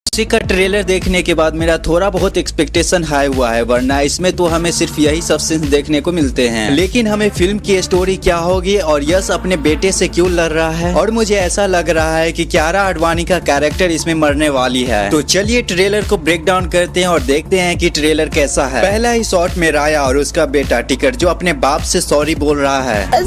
Toxic का trailer देखने के बाद मेरा थोड़ा बहुत एक्सपेक्टेशन हाई हुआ है, वरना इसमें तो हमें सिर्फ यही सब सीन्स देखने को मिलते हैं। लेकिन हमें फिल्म की स्टोरी क्या होगी और यश अपने बेटे से क्यों लड़ रहा है, और मुझे ऐसा लग रहा है कि कियारा आडवाणी का कैरेक्टर इसमें मरने वाली है। तो चलिए ट्रेलर को ब्रेक डाउन करते हैं और देखते हैं कि ट्रेलर कैसा है। पहला ही शॉट में राया और उसका बेटा टिकट जो अपने बाप से सॉरी बोल रहा है।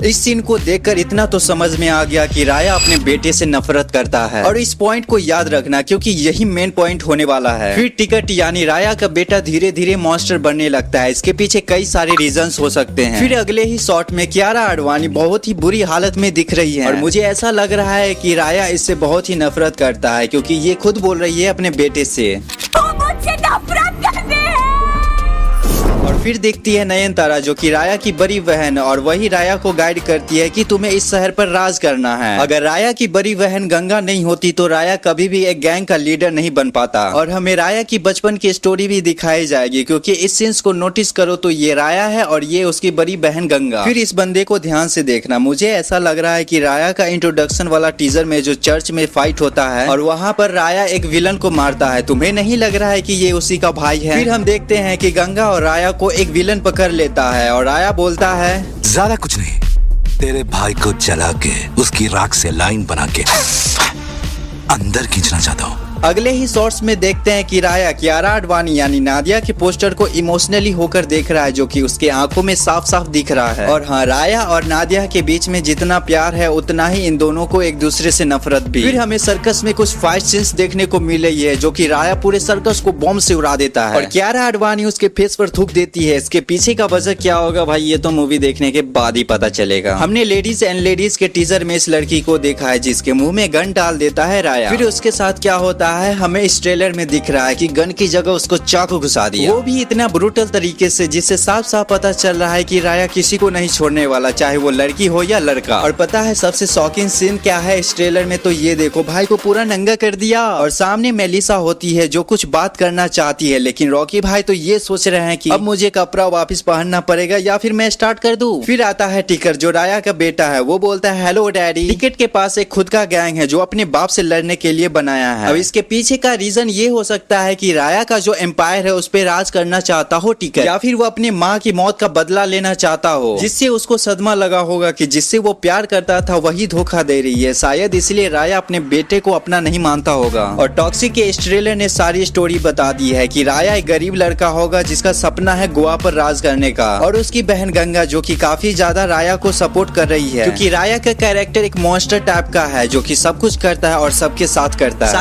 इस सीन को देखकर इतना तो समझ में आ गया कि राया अपने बेटे से नफरत करता है, और इस पॉइंट को याद रखना क्योंकि यही मेन पॉइंट होने वाला है। फिर टिकट यानी राया का बेटा धीरे धीरे मॉन्स्टर बनने लगता है। इसके पीछे कई सारे रीजंस हो सकते हैं। फिर अगले ही शॉट में कियारा आडवाणी बहुत ही बुरी हालत में दिख रही है, और मुझे ऐसा लग रहा है कि राया इससे बहुत ही नफरत करता है, क्योंकि ये खुद बोल रही है अपने बेटे से। और फिर देखती है नयनतारा जो कि राया की बड़ी बहन, और वही राया को गाइड करती है कि तुम्हें इस शहर पर राज करना है। अगर राया की बड़ी बहन गंगा नहीं होती तो राया कभी भी एक गैंग का लीडर नहीं बन पाता। और हमें राया की बचपन की स्टोरी भी दिखाई जाएगी, क्योंकि इस सीन्स को नोटिस करो तो ये राया है और ये उसकी बड़ी बहन गंगा। फिर इस बंदे को ध्यान से देखना, मुझे ऐसा लग रहा है कि राया का इंट्रोडक्शन वाला टीजर में जो चर्च में फाइट होता है और वहाँ पर राया एक विलन को मारता है, तुम्हें नहीं लग रहा है कि ये उसी का भाई है? फिर हम देखते हैं कि गंगा और राया को एक विलन पकड़ लेता है, और राया बोलता है ज्यादा कुछ नहीं, तेरे भाई को जला के उसकी राख से लाइन बना के अंदर खींचना चाहता हूँ। अगले ही शॉट्स में देखते हैं कि राया कियारा आडवाणी यानी नादिया के पोस्टर को इमोशनली होकर देख रहा है, जो कि उसके आंखों में साफ साफ दिख रहा है। और हाँ, राया और नादिया के बीच में जितना प्यार है उतना ही इन दोनों को एक दूसरे से नफरत भी। फिर हमें सर्कस में कुछ फाइट सीन्स देखने को मिल रही है, जो कि राया पूरे सर्कस को बॉम्ब से उड़ा देता है और कियारा आडवाणी उसके फेस पर थूक देती है। इसके पीछे का वजह क्या होगा भाई, ये तो मूवी देखने के बाद ही पता चलेगा। हमने लेडीज एंड लेडीज के टीजर में इस लड़की को देखा है जिसके मुंह में गन डाल देता है राया। फिर उसके साथ क्या होता है हमें इस ट्रेलर में दिख रहा है कि गन की जगह उसको चाकू घुसा दिया, वो भी इतना ब्रूटल तरीके से जिससे साफ साफ पता चल रहा है कि राया किसी को नहीं छोड़ने वाला, चाहे वो लड़की हो या लड़का। और पता है सबसे शॉकिंग सीन क्या है इस ट्रेलर में? तो ये देखो, भाई को पूरा नंगा कर दिया, और सामने मेलिसा होती है जो कुछ बात करना चाहती है, लेकिन रॉकी भाई तो ये सोच रहे हैं कि अब मुझे कपड़ा वापस पहनना पड़ेगा या फिर मैं स्टार्ट कर दूं। फिर आता है टिकट जो राया का बेटा है, वो बोलता है हेलो डैडी। टिकट के पास एक खुद का गैंग है जो अपने बाप से लड़ने के लिए बनाया है। अब इसके पीछे का रीजन ये हो सकता है कि राया का जो एम्पायर है उस पे राज करना चाहता हो टिकट, या फिर वो अपनी माँ की मौत का बदला लेना चाहता हो, जिससे उसको सदमा लगा होगा कि जिससे वो प्यार करता था वही धोखा दे रही है। शायद इसलिए राया अपने बेटे को अपना नहीं मानता होगा। और टॉक्सिक के इस ट्रेलर ने सारी स्टोरी बता दी है कि राया एक गरीब लड़का होगा जिसका सपना है गोवा पर राज करने का, और उसकी बहन गंगा जो कि काफी ज्यादा राया को सपोर्ट कर रही है, क्योंकि राया का कैरेक्टर एक मॉन्स्टर टाइप का है जो कि सब कुछ करता है और सबके साथ करता है।